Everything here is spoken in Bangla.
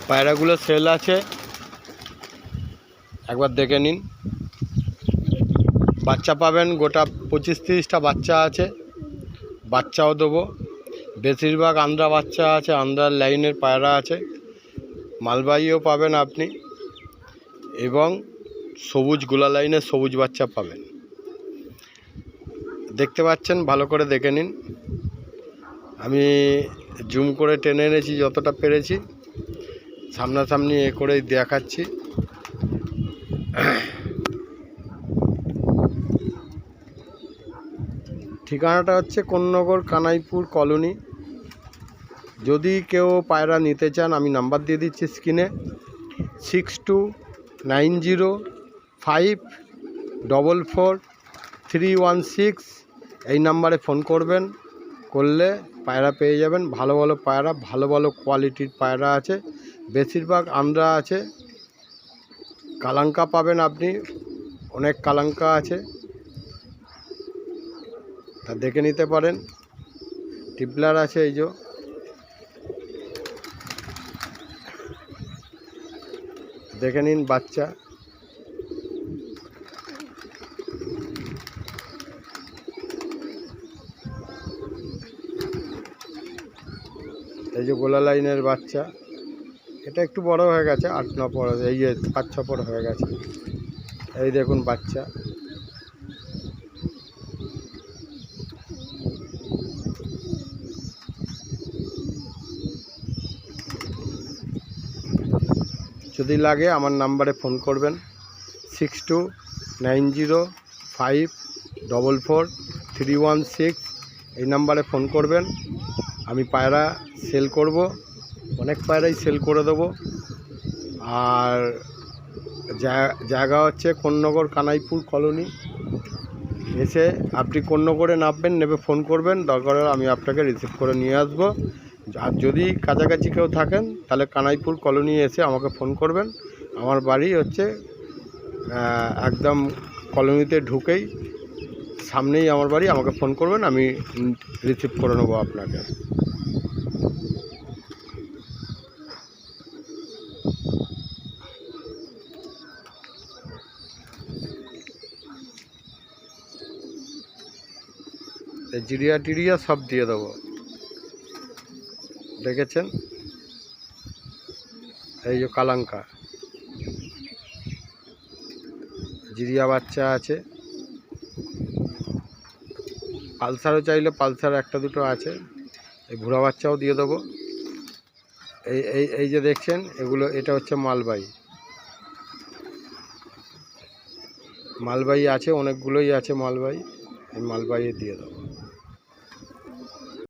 পায়রাগুলো সেল আছে, একবার দেখে নিন। বাচ্চা পাবেন, গোটা 25-30টা বাচ্চা আছে, বাচ্চাও দেবো। বেশিরভাগ আন্দ্রা বাচ্চা আছে, আন্দ্রার লাইনের পায়রা আছে, মালবাহীও পাবেন আপনি, এবং সবুজ গোলা লাইনের সবুজ বাচ্চা পাবেন। দেখতে পাচ্ছেন, ভালো করে দেখে নিন। আমি জুম করে টেনে এনেছি যতটা পেরেছি, সামনাসামনি এ করেই দেখাচ্ছি। ঠিকানাটা হচ্ছে কোন্নগর কানাইপুর কলোনি। যদি কেউ পায়রা নিতে চান, আমি নাম্বার দিয়ে দিচ্ছি স্ক্রিনে, 6290544316। এই নাম্বারে ফোন করবেন, করলে পায়রা পেয়ে যাবেন। ভালো ভালো পায়রা, ভালো ভালো কোয়ালিটির পায়রা আছে, বেশিরভাগ আন্দ্রা আছে। কালাঙ্কা পাবেন আপনি, অনেক কালাঙ্কা আছে, তা দেখে নিতে পারেন। টিপলার আছে, এই যে দেখে নিন বাচ্চা। এই যে গোলা লাইনের বাচ্চা, এটা একটু বড় হয়ে গেছে, 8-9 পর, এই যে 5-6 পর হয়ে গেছে। এই দেখুন বাচ্চা। যদি লাগে আমার নাম্বারে ফোন করবেন, 6290544316। এই নাম্বারে ফোন করবেন, আমি পায়রা সেল করব, অনেক পায়রাই সেল করে দেবো। আর জায়গা হচ্ছে কোন্নগর কানাইপুর কলোনি। এসে আপনি কোন্নগরে নামবেন, নেবে ফোন করবেন, দরকার হলে আমি আপনাকে রিসিভ করে নিয়ে আসবো। আর যদি কাছাকাছি কেউ থাকেন, তাহলে কানাইপুর কলোনি এসে আমাকে ফোন করবেন। আমার বাড়ি হচ্ছে একদম কলোনিতে ঢুকেই সামনেই আমার বাড়ি। আমাকে ফোন করবেন, আমি রিসিভ করে নেবো আপনাকে। জিরিয়া টিরিয়া সব দিয়ে দেবো, দেখেছেন। এই যে কালাঙ্কা, জিরিয়া বাচ্চা আছে, পালসারও চাইলে পালসার একটা দুটো আছে, এই ভুরা বাচ্চাও দিয়ে দেবো। এই এই এই যে দেখছেন এগুলো, এটা হচ্ছে মালবাহী। মালবাহী আছে, অনেকগুলোই আছে মালবাহী, এই মালবাহী দিয়ে দেবো।